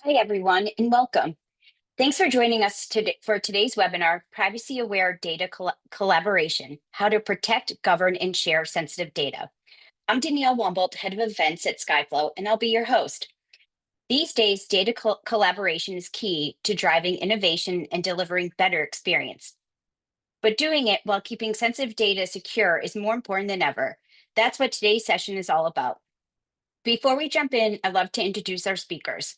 Hi, everyone, and welcome. Thanks for joining us today for today's webinar, Privacy Aware Data Collaboration, How to Protect, Govern, and Share Sensitive Data. I'm Danielle Wombolt, Head of Events at Skyflow, and I'll be your host. These days, data collaboration is key to driving innovation and delivering better experience. But doing it while keeping sensitive data secure is more important than ever. That's what today's session is all about. Before we jump in, I'd love to introduce our speakers.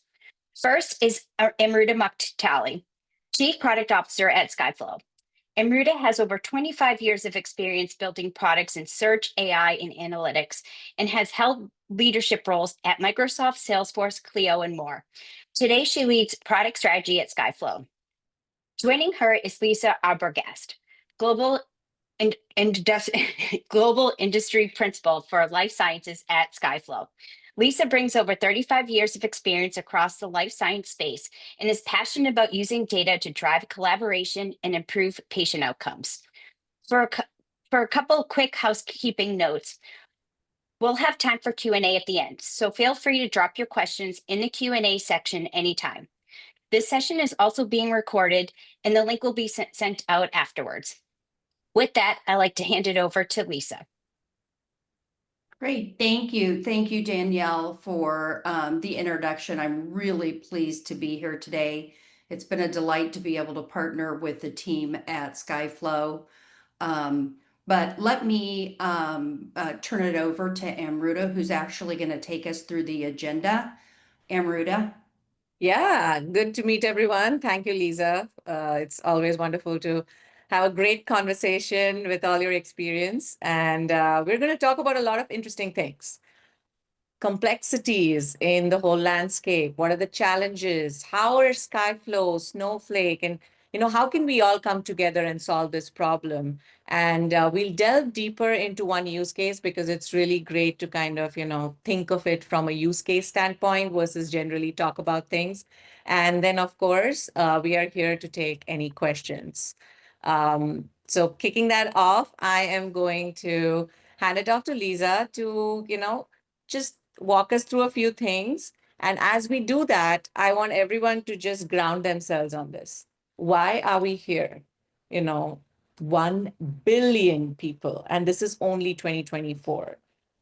First is Amruta Moktali, Chief Product Officer at Skyflow. Amruta has over 25 years of experience building products in search, AI, and analytics, and has held leadership roles at Microsoft, Salesforce, Clio, and more. Today, she leads product strategy at Skyflow. Joining her is Lisa Arbogast, Global Global Industry Principal for Life Sciences at Skyflow. Lisa brings over 35 years of experience across the life science space and is passionate about using data to drive collaboration and improve patient outcomes. For a couple of quick housekeeping notes, we'll have time for Q&A at the end, so feel free to drop your questions in the Q&A section anytime. This session is also being recorded, and the link will be sent out afterwards. With that, I'd like to hand it over to Lisa. Great, thank you. Thank you, Danielle, for the introduction. I'm really pleased to be here today. It's been a delight to be able to partner with the team at Skyflow. But let me turn it over to Amruta, who's actually going to take us through the agenda. Amruta. Yeah, good to meet everyone. Thank you, Lisa. It's always wonderful to have a great conversation with all your experience. And we're going to talk about a lot of interesting things. Complexities in the whole landscape. What are the challenges? How are Skyflow, Snowflake, and how can we all come together and solve this problem? And we'll delve deeper into one use case because it's really great to kind of, think of it from a use case standpoint versus generally talk about things. And then, of course, we are here to take any questions. So kicking that off, I am going to hand it off to Lisa to, just walk us through a few things. And as we do that, I want everyone to just ground themselves on this. Why are we here? 1 billion people, and this is only 2024.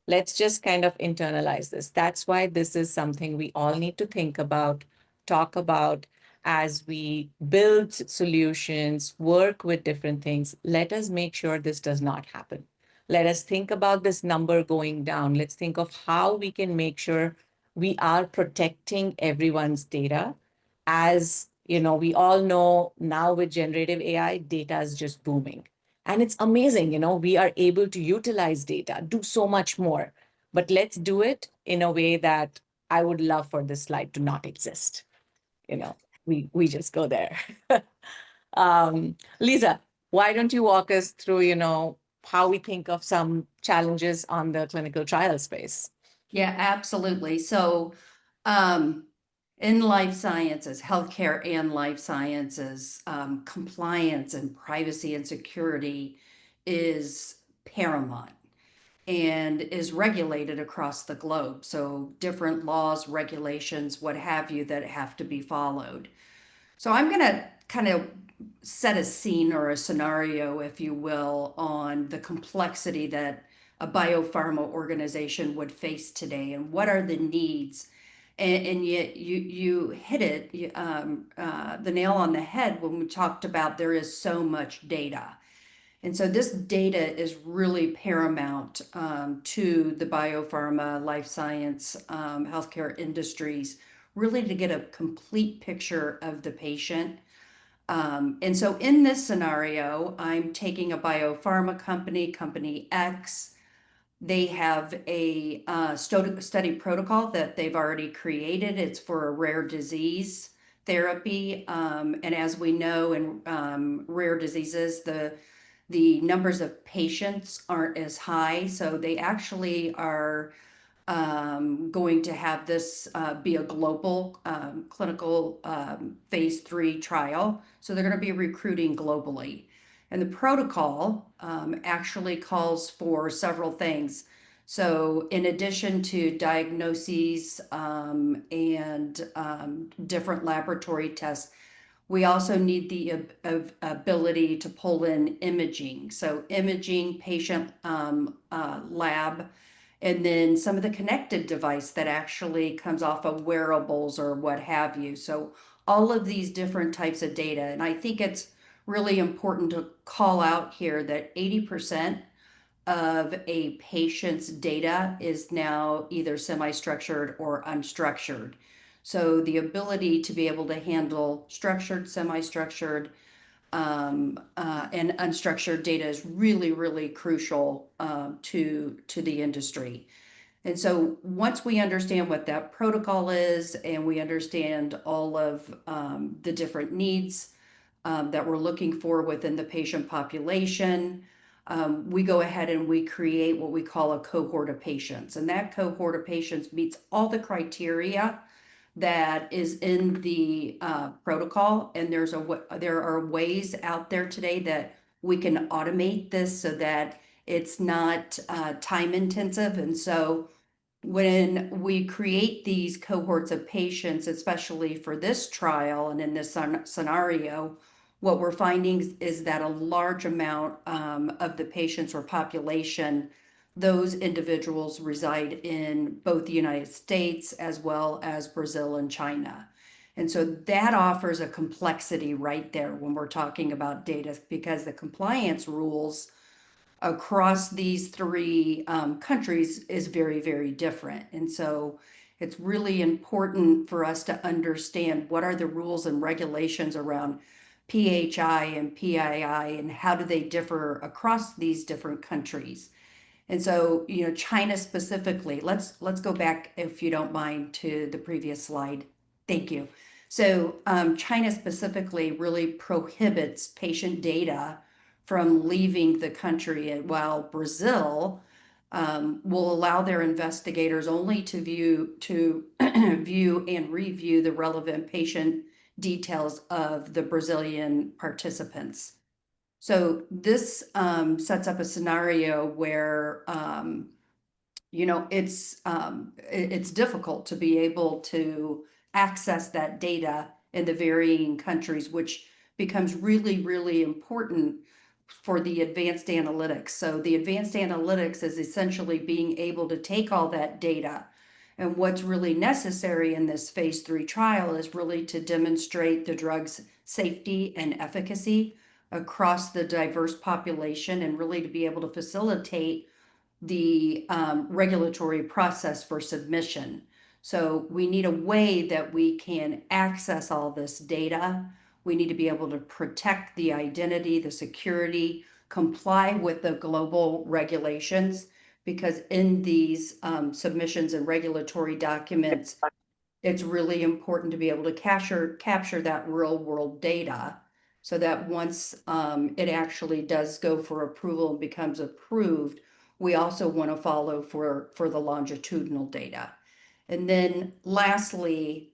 Let's just kind of internalize this. That's why this is something we all need to think about, talk about as we build solutions, work with different things. Let us make sure this does not happen. Let us think about this number going down. Let's think of how we can make sure we are protecting everyone's data. As we all know now with generative AI, data is just booming. And it's amazing, we are able to utilize data, do so much more. But let's do it in a way that I would love for this slide to not exist. We just go there. Lisa, why don't you walk us through, how we think of some challenges on the clinical trial space? Yeah, absolutely. So in life sciences, healthcare and life sciences, compliance and privacy and security is paramount and is regulated across the globe. So different laws, regulations, what have you, that have to be followed. So I'm going to kind of set a scene or a scenario, if you will, on the complexity that a biopharma organization would face today and what are the needs. And yet you hit it, the nail on the head when we talked about there is so much data. And so this data is really paramount to the biopharma, life science, healthcare industries, really to get a complete picture of the patient. And so in this scenario, I'm taking a biopharma company, company X. They have a study protocol that they've already created. It's for a rare disease therapy. And as we know in rare diseases, the numbers of patients aren't as high. So they actually are going to have this be a global clinical phase 3 trial. So they're going to be recruiting globally. And the protocol actually calls for several things. So in addition to diagnoses and different laboratory tests, we also need the ability to pull in imaging. So imaging, patient lab, and then some of the connected device that actually comes off of wearables or what have you. So all of these different types of data. And I think it's really important to call out here that 80% of a patient's data is now either semi-structured or unstructured. So the ability to be able to handle structured, semi-structured, and unstructured data is really, really crucial to the industry. And so once we understand what that protocol is and we understand all of the different needs that we're looking for within the patient population, we go ahead and we create what we call a cohort of patients. And that cohort of patients meets all the criteria that is in the protocol. And there are ways out there today that we can automate this so that it's not time intensive. And so when we create these cohorts of patients, especially for this trial and in this scenario, what we're finding is that a large amount of the patients or population, those individuals reside in both the United States as well as Brazil and China. And so that offers a complexity right there when we're talking about data, because the compliance rules across these three countries is very, very different. And so it's really important for us to understand what are the rules and regulations around PHI and PII and how do they differ across these different countries. And so, China specifically, let's go back, if you don't mind, to the previous slide. Thank you. So China specifically really prohibits patient data from leaving the country, while Brazil will allow their investigators only to view view and review the relevant patient details of the Brazilian participants. So this sets up a scenario where it's difficult to be able to access that data in the varying countries, which becomes really, really important for the advanced analytics. So the advanced analytics is essentially being able to take all that data. And what's really necessary in this phase 3 trial is really to demonstrate the drug's safety and efficacy across the diverse population, and really to be able to facilitate the regulatory process for submission. So we need a way that we can access all this data. We need to be able to protect the identity, the security, comply with the global regulations, because in these submissions and regulatory documents, it's really important to be able to capture that real world data, so that once it actually does go for approval and becomes approved, we also want to follow for the longitudinal data. And then lastly,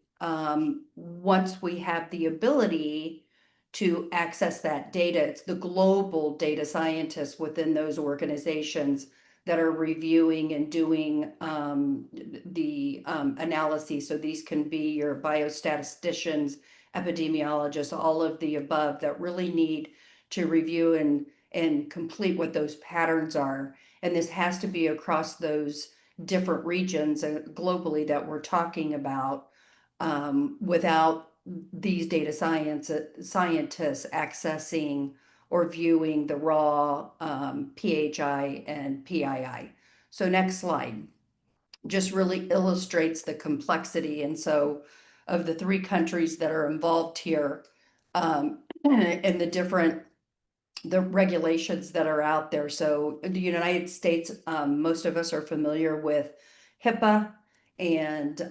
once we have the ability to access that data, it's the global data scientists within those organizations that are reviewing and doing the analyses. So these can be your biostatisticians, epidemiologists, all of the above, that really need to review and complete what those patterns are. And this has to be across those different regions globally that we're talking about, without these data scientists accessing or viewing the raw PHI and PII. So next slide just really illustrates the complexity. And so of the three countries that are involved here, and the regulations that are out there. So in the United States, most of us are familiar with HIPAA, and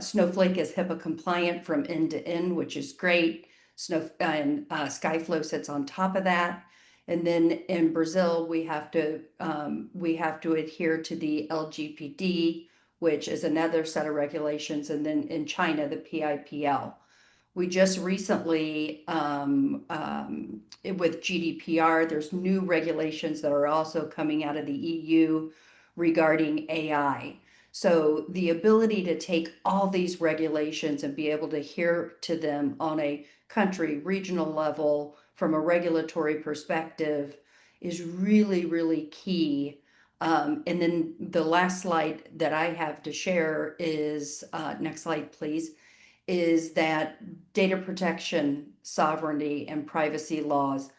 Snowflake is HIPAA compliant from end to end, which is great. Skyflow sits on top of that. And then in Brazil, we have to adhere to the LGPD, which is another set of regulations. And then in China, the PIPL. We just recently, with GDPR, there's new regulations that are also coming out of the EU regarding AI. So the ability to take all these regulations and be able to adhere to them on a country, regional level from a regulatory perspective is really, really key. And then the last slide that I have to share is, next slide, please, is that data protection, sovereignty, and privacy laws,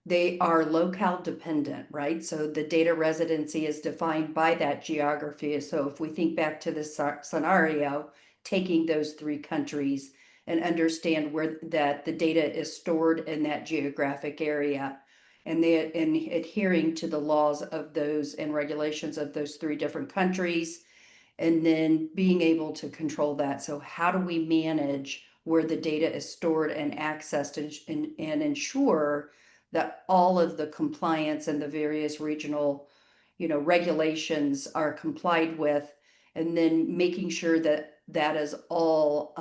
they are locale dependent, right? So the data residency is defined by that geography. So if we think back to this scenario, taking those three countries and understand where that the data is stored in that geographic area, and adhering to the laws of those and regulations of those three different countries, and then being able to control that. So how do we manage where the data is stored and accessed, and ensure that all of the compliance and the various regional, regulations are complied with, and then making sure that that is all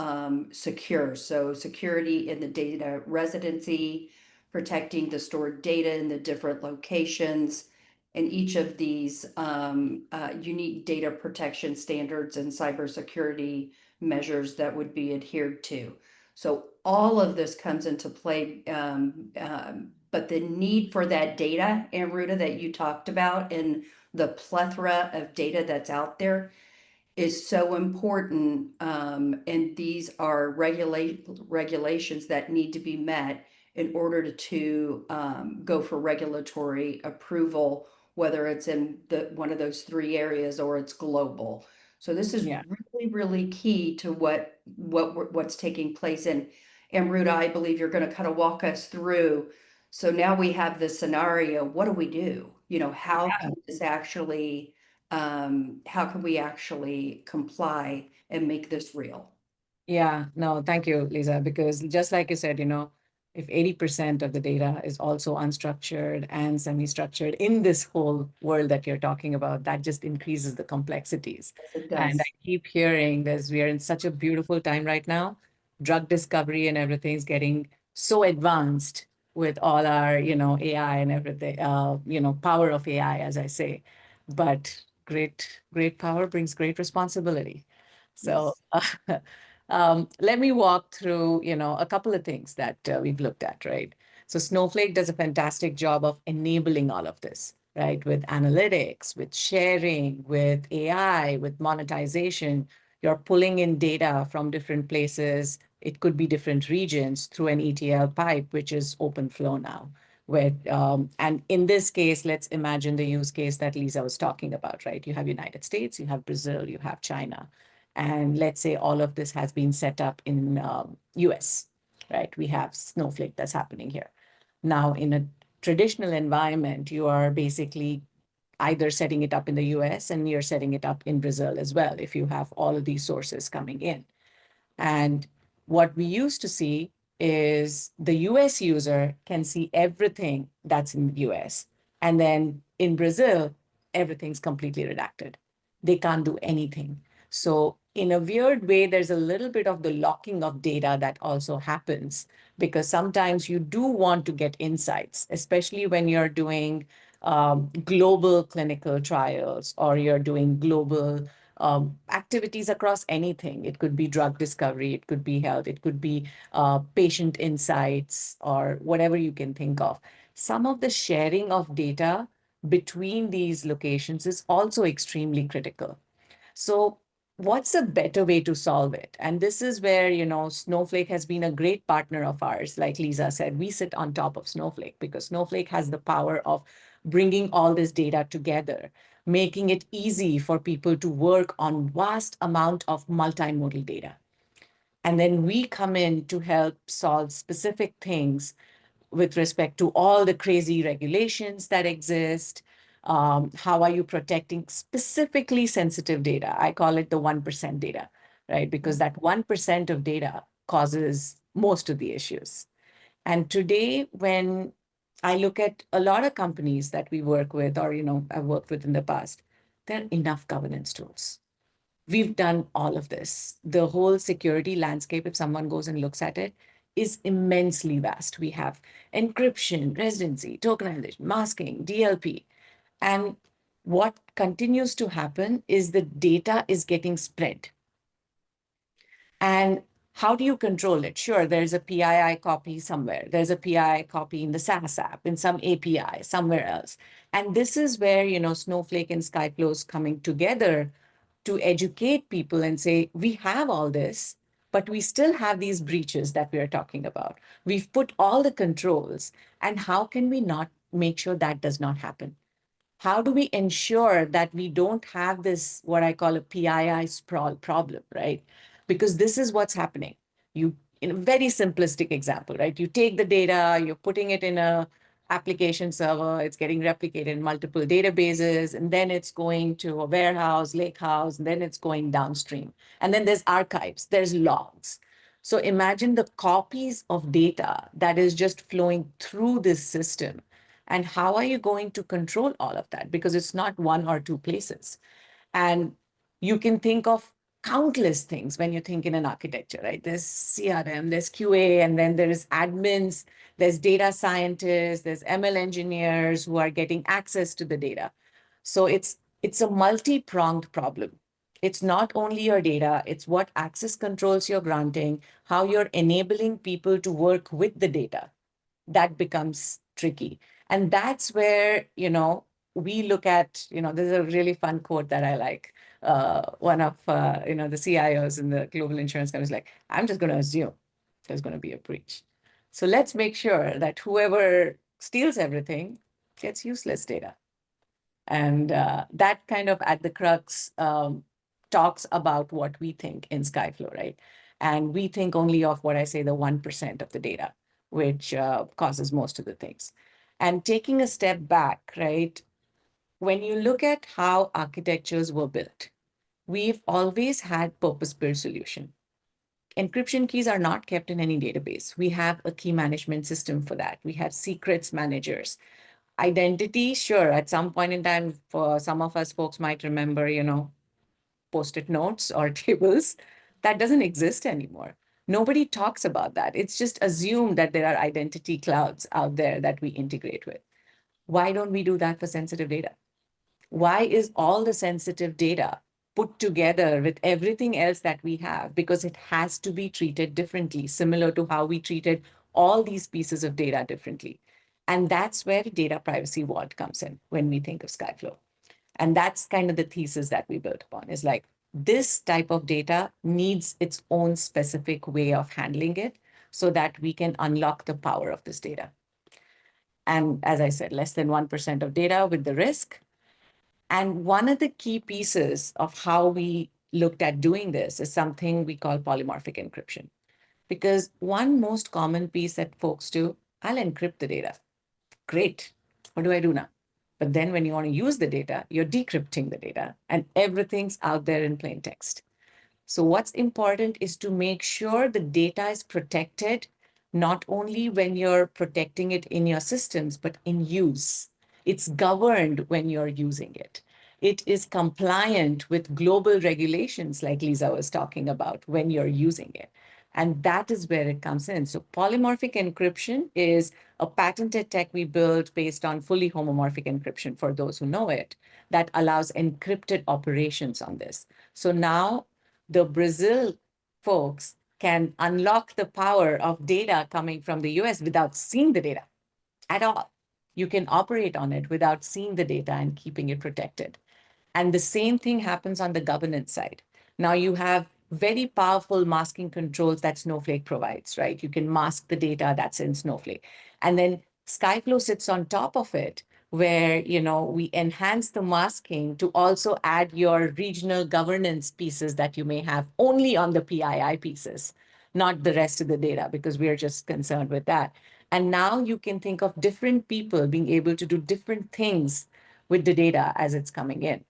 secure. So security in the data residency, protecting the stored data in the different locations, and each of these unique data protection standards and cybersecurity measures that would be adhered to. So all of this comes into play, but the need for that data, Amruta, that you talked about, and the plethora of data that's out there is so important. And these are regulations that need to be met in order to go for regulatory approval, whether it's in one of those three areas or it's global. So this is Yeah. really, really key to what's taking place. And Amruta, I believe you're going to kind of walk us through. So now we have this scenario. What do we do? How can this actually, how can we actually comply and make this real? Yeah, no, thank you, Lisa, because just like you said, if 80% of the data is also unstructured and semi-structured in this whole world that you're talking about, that just increases the complexities. Yes, it And I does. keep hearing we are in such a beautiful time right now. Drug discovery and everything's getting so advanced with all our, AI and everything, power of AI, as I say. But great power brings great responsibility. So Yes. let me walk through, a couple of things that we've looked at, right? So Snowflake does a fantastic job of enabling all of this, right? With analytics, with sharing, with AI, with monetization. You're pulling in data from different places. It could be different regions through an ETL pipe, which is open flow now. And in this case, let's imagine the use case that Lisa was talking about, right? You have United States, you have Brazil, you have China. And let's say all of this has been set up in US, right? We have Snowflake that's happening here. Now, in a traditional environment, you are basically either setting it up in the US and you're setting it up in Brazil as well, if you have all of these sources coming in. And what we used to see is the US user can see everything that's in the US. And then in Brazil, everything's completely redacted. They can't do anything. So, in a weird way, there's a little bit of the locking of data that also happens because sometimes you do want to get insights, especially when you're doing global clinical trials or you're doing global activities across anything. It could be drug discovery, it could be health, it could be patient insights, or whatever you can think of. Some of the sharing of data between these locations is also extremely critical. So what's a better way to solve it? And this is where, Snowflake has been a great partner of ours. Like Lisa said, we sit on top of Snowflake because Snowflake has the power of bringing all this data together, making it easy for people to work on vast amount of multimodal data. And then we come in to help solve specific things with respect to all the crazy regulations that exist. How are you protecting specifically sensitive data? I call it the 1% data, right? Because that 1% of data causes most of the issues. And today, when I look at a lot of companies that we work with, or, I've worked with in the past, there are enough governance tools. We've done all of this. The whole security landscape, if someone goes and looks at it, is immensely vast. We have encryption, residency, tokenization, masking, DLP. And what continues to happen is the data is getting spread. And how do you control it? Sure, there's a PII copy somewhere. There's a PII copy in the SaaS app, in some API, somewhere else. And this is where, Snowflake and Skyflow is coming together to educate people and say, we have all this, but we still have these breaches that we are talking about. We've put all the controls, and how can we not make sure that does not happen? How do we ensure that we don't have this, what I call a PII sprawl problem, right? Because this is what's happening. You, in a very simplistic example, right? You take the data, you're putting it in a application server, it's getting replicated in multiple databases, and then it's going to a warehouse, lakehouse, and then it's going downstream. And then there's archives, there's logs. So imagine the copies of data that is just flowing through this system. And how are you going to control all of that? Because it's not one or two places. And you can think of countless things when you think in an architecture, right? There's CRM, there's QA, and then there's admins, there's data scientists, there's ML engineers who are getting access to the data. So it's a multi-pronged problem. It's not only your data, it's what access controls you're granting, how you're enabling people to work with the data. That becomes tricky. And that's where, we look at, there's a really fun quote that I like. One of, the CIOs in the global insurance company is like, I'm just going to assume there's going to be a breach. So let's make sure that whoever steals everything gets useless data. And that kind of at the crux talks about what we think in Skyflow, right? And we think only of what I say, the 1% of the data, which causes most of the things. And taking a step back, right? When you look at how architectures were built, we've always had purpose-built solution. Encryption keys are not kept in any database. We have a key management system for that. We have secrets managers. Identity, sure, at some point in time, for some of us folks might remember, post-it notes or tables. That doesn't exist anymore. Nobody talks about that. It's just assumed that there are identity clouds out there that we integrate with. Why don't we do that for sensitive data? Why is all the sensitive data put together with everything else that we have? Because it has to be treated differently, similar to how we treated all these pieces of data differently. And that's where data privacy vault comes in when we think of Skyflow. And that's kind of the thesis that we built upon, is like, this type of data needs its own specific way of handling it so that we can unlock the power of this data. And as I said, less than 1% of data with the risk. And one of the key pieces of how we looked at doing this is something we call polymorphic encryption. Because one most common piece that folks do, I'll encrypt the data. Great. What do I do now? But then when you want to use the data, you're decrypting the data and everything's out there in plain text. So what's important is to make sure the data is protected, not only when you're protecting it in your systems, but in use. It's governed when you're using it. It is compliant with global regulations, like Lisa was talking about, when you're using it. And that is where it comes in. So polymorphic encryption is a patented tech we built based on fully homomorphic encryption, for those who know it, that allows encrypted operations on this. So now the Brazil folks can unlock the power of data coming from the US without seeing the data at all. You can operate on it without seeing the data and keeping it protected. And the same thing happens on the governance side. Now you have very powerful masking controls that Snowflake provides, right? You can mask the data that's in Snowflake. And then Skyflow sits on top of it, where, we enhance the masking to also add your regional governance pieces that you may have only on the PII pieces, not the rest of the data, because we are just concerned with that. And now you can think of different people being able to do different things with the data as it's coming in.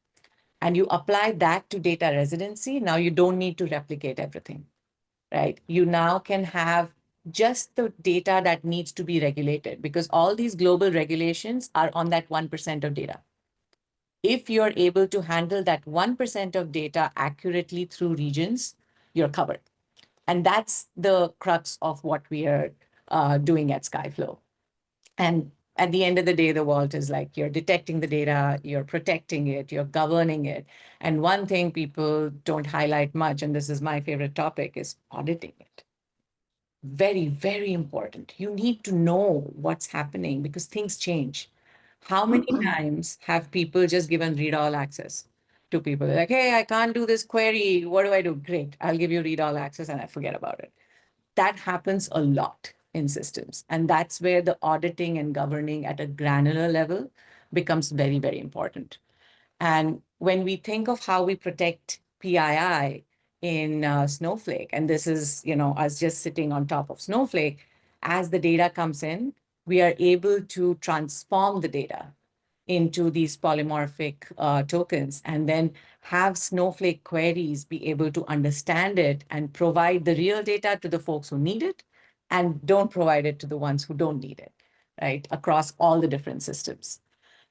And you apply that to data residency, now you don't need to replicate everything, right? You now can have just the data that needs to be regulated, because all these global regulations are on that 1% of data. If you're able to handle that 1% of data accurately through regions, you're covered. And that's the crux of what we are doing at Skyflow. And at the end of the day, the vault is like you're detecting the data, you're protecting it, you're governing it. And one thing people don't highlight much, and this is my favorite topic, is auditing it. Very, very important. You need to know what's happening because things change. How many times have people just given read all access to people? Like, hey, I can't do this query. What do I do? Great. I'll give you read all access and I forget about it. That happens a lot in systems. And that's where the auditing and governing at a granular level becomes very, very important. And when we think of how we protect PII in Snowflake, and this is, us just sitting on top of Snowflake, as the data comes in, we are able to transform the data into these polymorphic tokens and then have Snowflake queries be able to understand it and provide the real data to the folks who need it and don't provide it to the ones who don't need it, right? Across all the different systems.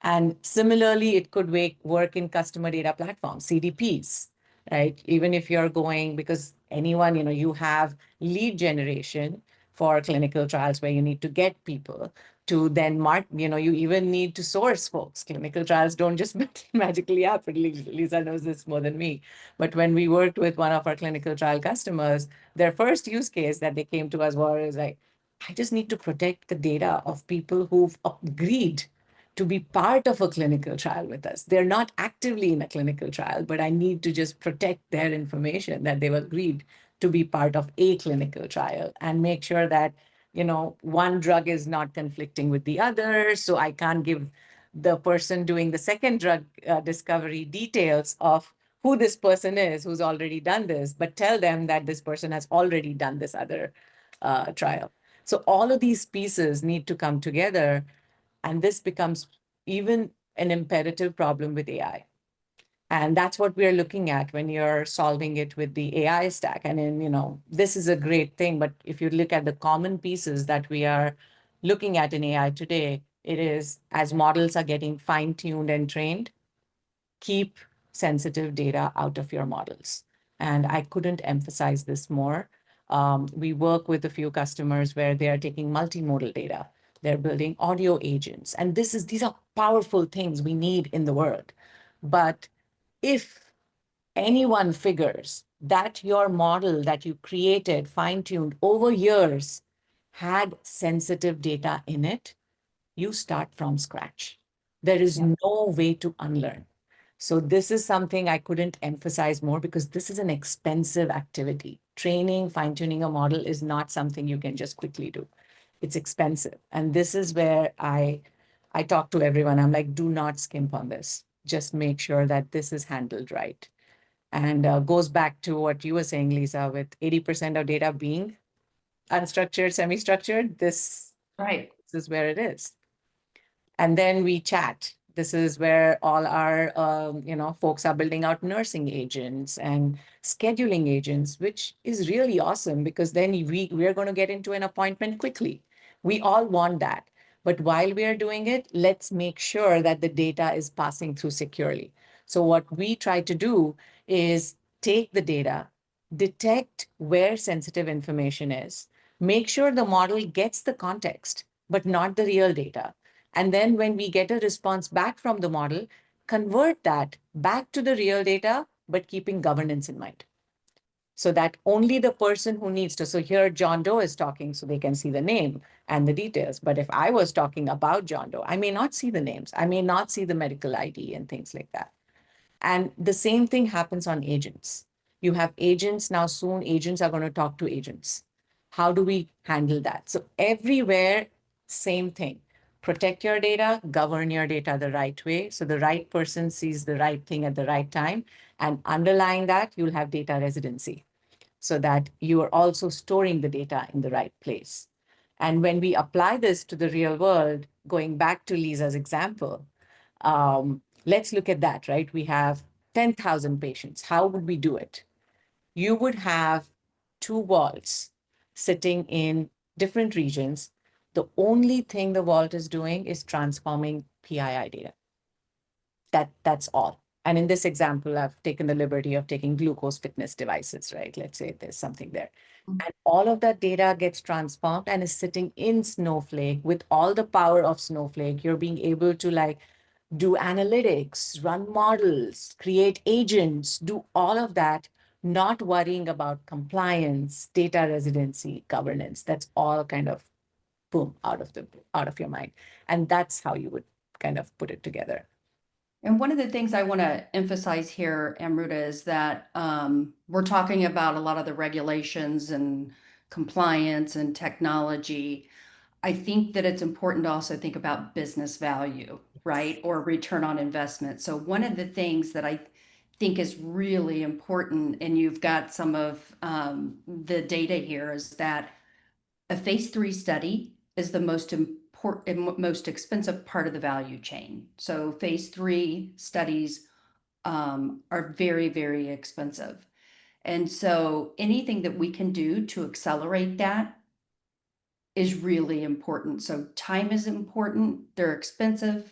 And similarly, it could work in customer data platforms, CDPs, right? Even if you're going, because anyone, you have lead generation for clinical trials where you need to get people to then you even need to source folks. Clinical trials don't just magically happen. Lisa knows this more than me. But when we worked with one of our clinical trial customers, their first use case that they came to us was like, I just need to protect the data of people who've agreed to be part of a clinical trial with us. They're not actively in a clinical trial, but I need to just protect their information that they've agreed to be part of a clinical trial and make sure that, one drug is not conflicting with the other. So I can't give the person doing the second drug discovery details of who this person is who's already done this, but tell them that this person has already done this other trial. So all of these pieces need to come together. And this becomes even an imperative problem with AI. And that's what we're looking at when you're solving it with the AI stack. And then, this is a great thing, but if you look at the common pieces that we are looking at in AI today, it is as models are getting fine-tuned and trained, keep sensitive data out of your models. And I couldn't emphasize this more. We work with a few customers where they are taking multimodal data. They're building audio agents. And these are powerful things we need in the world. But if anyone figures that your model that you created, fine-tuned over years, had sensitive data in it, you start from scratch. There is no way to unlearn. So this is something I couldn't emphasize more because this is an expensive activity. Training, fine-tuning a model is not something you can just quickly do. It's expensive. And this is where I talk to everyone. I'm like, do not skimp on this. Just make sure that this is handled right. And goes back to what you were saying, Lisa, with 80% of data being unstructured, semi-structured, Right. this is where it is. And then we chat. This is where all our, folks are building out nursing agents and scheduling agents, which is really awesome because then we're going to get into an appointment quickly. We all want that. But while we are doing it, let's make sure that the data is passing through securely. So what we try to do is take the data, detect where sensitive information is, make sure the model gets the context, but not the real data. And then when we get a response back from the model, convert that back to the real data, but keeping governance in mind. So that only the person who needs to, so here John Doe is talking so they can see the name and the details. But if I was talking about John Doe, I may not see the names. I may not see the medical ID and things like that. And the same thing happens on agents. You have agents now, soon agents are going to talk to agents. How do we handle that? So everywhere, same thing. Protect your data, govern your data the right way. So the right person sees the right thing at the right time. And underlying that, you'll have data residency so that you are also storing the data in the right place. And when we apply this to the real world, going back to Lisa's example, let's look at that, right? We have 10,000 patients. How would we do it? You would have two vaults sitting in different regions. The only thing the vault is doing is transforming PII data. That's all. And in this example, I've taken the liberty of taking glucose fitness devices, right? Let's say there's something there. And all of that data gets transformed and is sitting in Snowflake with all the power of Snowflake. You're being able to like do analytics, run models, create agents, do all of that, not worrying about compliance, data residency, governance. That's all kind of boom out of your mind. And that's how you would kind of put it together. And one of the things I want to emphasize here, Amruta, is that we're talking about a lot of the regulations and compliance and technology. I think that it's important to also think about business value, right? Or return on investment. So one of the things that I think is really important, and you've got some of the data here, is that a phase 3 study is the most important, most expensive part of the value chain. So phase 3 studies are very, very expensive. And so anything that we can do to accelerate that is really important. So time is important. They're expensive.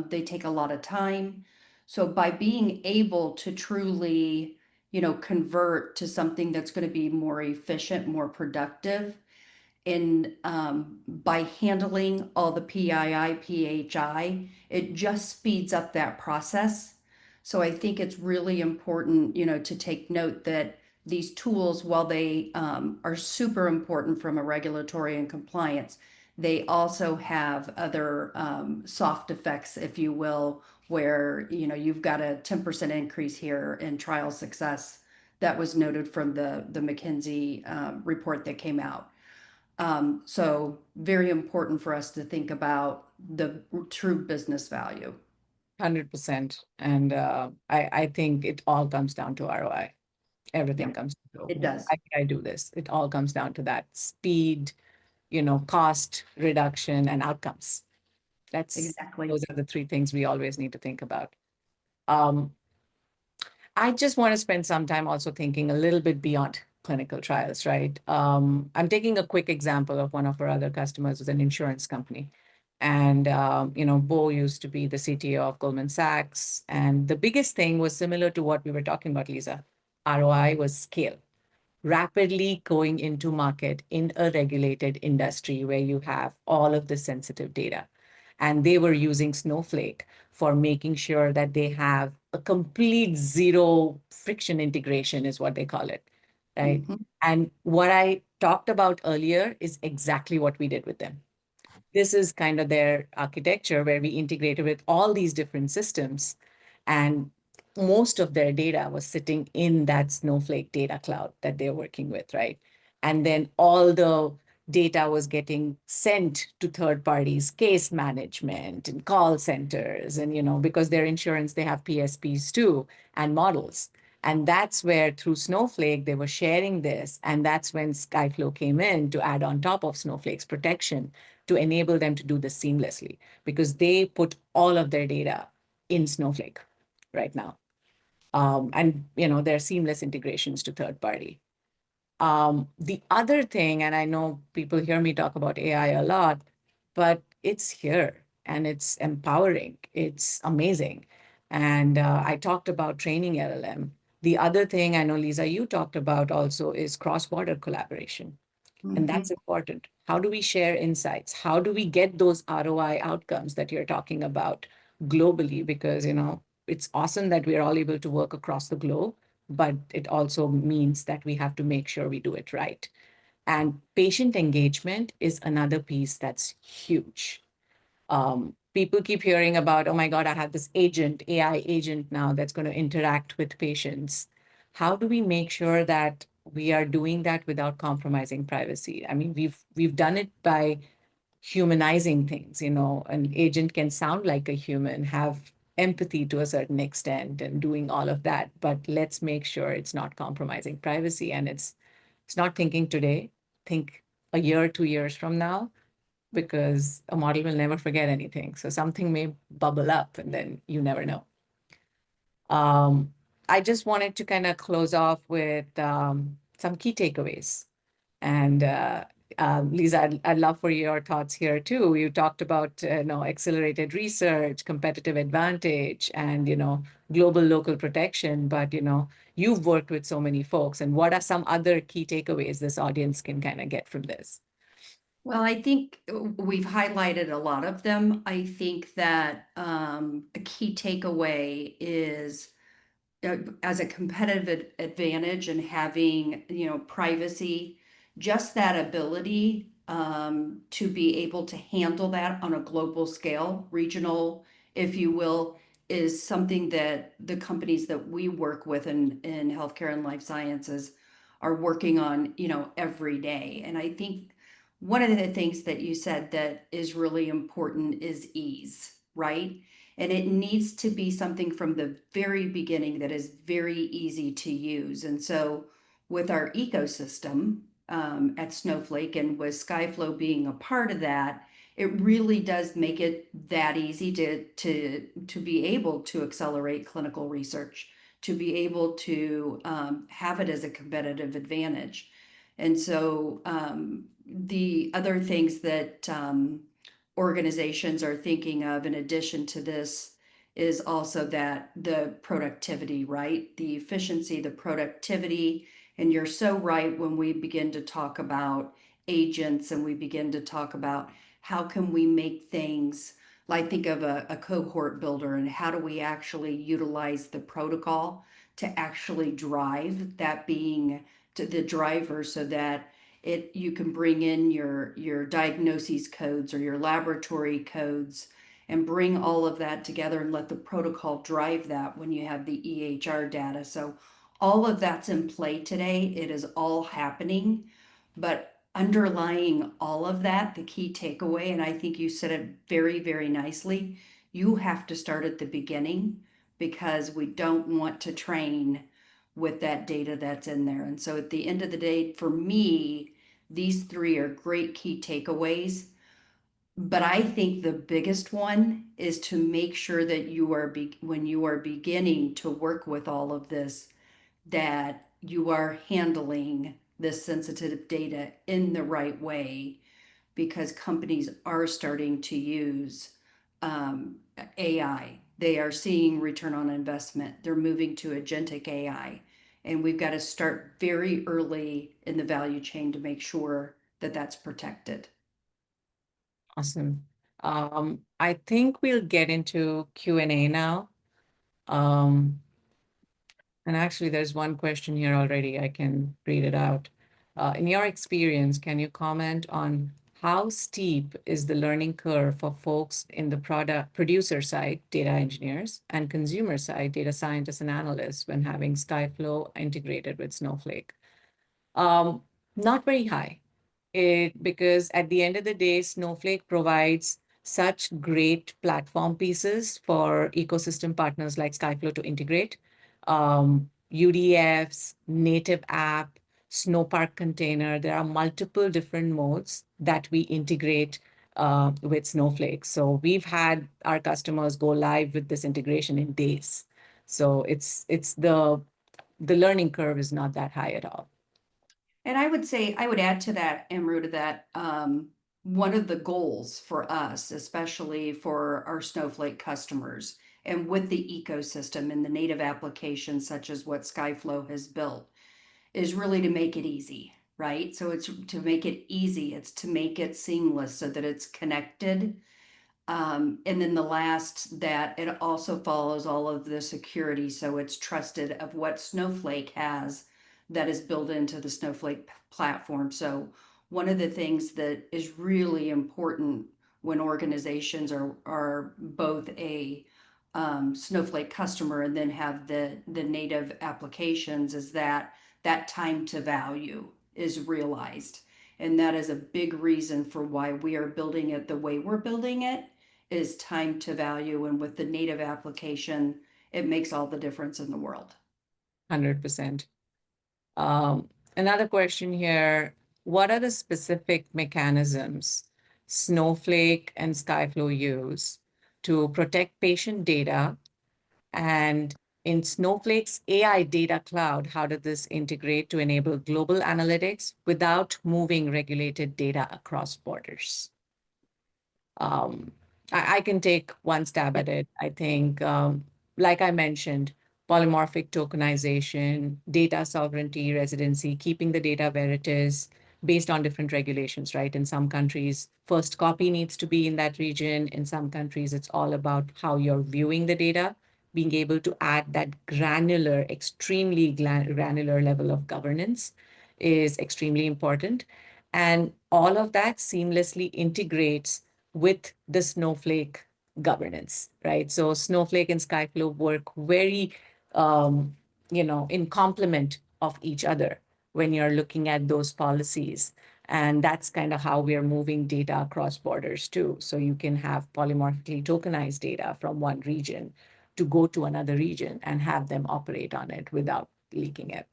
They take a lot of time. So by being able to truly, convert to something that's going to be more efficient, more productive, in by handling all the PII, PHI, it just speeds up that process. So I think it's really important, to take note that these tools, while they are super important from a regulatory and compliance, they also have other soft effects, if you will, where you've got a 10% increase here in trial success that was noted from the McKinsey report that came out. So very important for us to think about the true business value. 100%. And I think it all comes down to ROI. Everything Yeah, comes down to it does. why can I do this? It all comes down to that speed, cost reduction and outcomes. Exactly. Those are the three things we always need to think about. Um, I just want to spend some time also thinking a little bit beyond clinical trials, right? I'm taking a quick example of one of our other customers who's an insurance company. And, Bo used to be the CTO of Goldman Sachs. And the biggest thing was similar to what we were talking about, Lisa. ROI was scale, rapidly going into market in a regulated industry where you have all of the sensitive data. And they were using Snowflake for making sure that they have a complete zero friction integration, is what they call it, right? Mhm. And what I talked about earlier is exactly what we did with them. This is kind of their architecture where we integrated with all these different systems, and most of their data was sitting in that Snowflake data cloud that they're working with, right? And then all the data was getting sent to third parties, case management and call centers. And, because they're insurance, they have PSPs too and models. And that's where through Snowflake, they were sharing this. And that's when Skyflow came in to add on top of Snowflake's protection to enable them to do this seamlessly, because they put all of their data in Snowflake right now. And, there are seamless integrations to third party. The other thing, and I know people hear me talk about AI a lot, but it's here and it's empowering. It's amazing. And I talked about training LLM. The other thing I know, Lisa, you talked about also is cross-border collaboration. And Mhm. that's important. How do we share insights? How do we get those ROI outcomes that you're talking about globally? Because, it's awesome that we're all able to work across the globe, but it also means that we have to make sure we do it right. And patient engagement is another piece that's huge. People keep hearing about, oh my God, I have this agent, AI agent now that's going to interact with patients. How do we make sure that we are doing that without compromising privacy? I mean, we've done it by humanizing things. An agent can sound like a human, have empathy to a certain extent, and doing all of that. But let's make sure it's not compromising privacy, and it's not thinking today. Think a year, 2 years from now, because a model will never forget anything. So something may bubble up and then you never know. I just wanted to kind of close off with some key takeaways. And Lisa, I'd love for your thoughts here too. You talked about accelerated research, competitive advantage, and global local protection. But you've worked with so many folks, and what are some other key takeaways this audience can kind of get from this? Well, I think we've highlighted a lot of them. I think that a key takeaway is as a competitive advantage and having, privacy, just that ability to be able to handle that on a global scale, regional, if you will, is something that the companies that we work with in healthcare and life sciences are working on, every day. And I think one of the things that you said that is really important is ease, right? And it needs to be something from the very beginning that is very easy to use. And so with our ecosystem at Snowflake and with Skyflow being a part of that, it really does make it that easy to be able to accelerate clinical research, to be able to have it as a competitive advantage. And so the other things that organizations are thinking of in addition to this is also that the productivity, right? The efficiency, the productivity. And you're so right when we begin to talk about agents and we begin to talk about how can we make things like think of a cohort builder and how do we actually utilize the protocol to actually drive that being to the driver so that you can bring in your diagnoses codes or your laboratory codes and bring all of that together and let the protocol drive that when you have the EHR data. So all of that's in play today. It is all happening, but underlying all of that, the key takeaway, and I think you said it very, very nicely, you have to start at the beginning because we don't want to train with that data that's in there. And so at the end of the day, for me, these three are great key takeaways. But I think the biggest one is to make sure that when you are beginning to work with all of this, that you are handling this sensitive data in the right way because companies are starting to use AI. They are seeing return on investment. They're moving to agentic AI. And we've got to start very early in the value chain to make sure that that's protected. Awesome. I think we'll get into Q&A now. And actually, there's one question here already. I can read it out. In your experience, can you comment on how steep is the learning curve for folks in the producer side, data engineers, and consumer side, data scientists and analysts when having Skyflow integrated with Snowflake? Not very high. Because at the end of the day, Snowflake provides such great platform pieces for ecosystem partners like Skyflow to integrate. UDFs, native app, Snowpark container. There are multiple different modes that we integrate with Snowflake. So we've had our customers go live with this integration in days. So it's the learning curve is not that high at all. And I would say, I would add to that, Amruta, that one of the goals for us, especially for our Snowflake customers, and with the ecosystem and the native applications such as what Skyflow has built, is really to make it easy, right? So it's to make it easy, it's to make it seamless so that it's connected. And then the last, that it also follows all of the security, so it's trusted of what Snowflake has that is built into the Snowflake platform. So one of the things that is really important when organizations are both a Snowflake customer and then have the native applications is that time to value is realized. And that is a big reason for why we are building it the way we're building it is time to value. And with the native application, it makes all the difference in the world. 100%. Another question here, what are the specific mechanisms Snowflake and Skyflow use to protect patient data and In Snowflake's AI data cloud, how did this integrate to enable global analytics without moving regulated data across borders? Um, I can take one stab at it. I think, like I mentioned, polymorphic tokenization, data sovereignty, residency, keeping the data where it is based on different regulations, right? In some countries, first copy needs to be in that region. In some countries, it's all about how you're viewing the data. Being able to add that granular, extremely granular level of governance is extremely important. And all of that seamlessly integrates with the Snowflake governance, right? So Snowflake and Skyflow work very, in complement of each other when you're looking at those policies. And that's kind of how we're moving data across borders too. So you can have polymorphically tokenized data from one region to go to another region and have them operate on it without leaking it.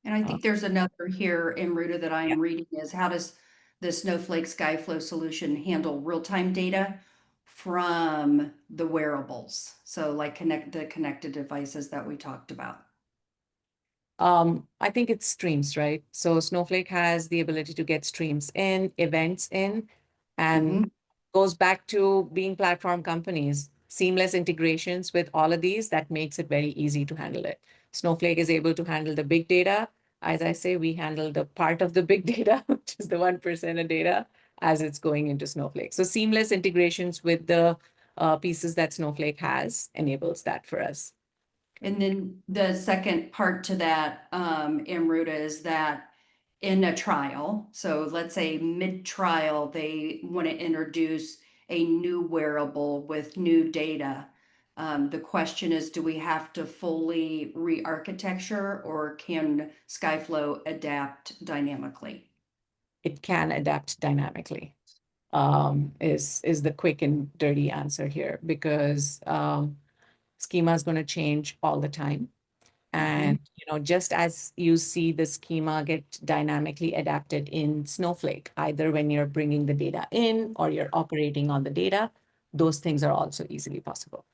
And I think there's another here, Amruta, that Yeah. I'm reading is how does the Snowflake Skyflow solution handle real-time data from the wearables? So like the connected devices that we talked about. I think it's streams, right? So Snowflake has the ability to get streams in, events in, and goes back to being platform companies, seamless integrations with all of these that makes it very easy to handle it. Snowflake is able to handle the big data. As I say, we handle the part of the big data, which is the 1% of data as it's going into Snowflake. So seamless integrations with the pieces that Snowflake has enables that for us. And then the second part to that, Amruta, is that in a trial, so let's say mid-trial, they want to introduce a new wearable with new data. The question is, do we have to fully re-architecture or can Skyflow adapt dynamically? It can adapt dynamically. Is the quick and dirty answer here because schema is going to change all the time. And just as you see the schema get dynamically adapted in Snowflake, either when you're bringing the data in or you're operating on the data, those things are also easily possible.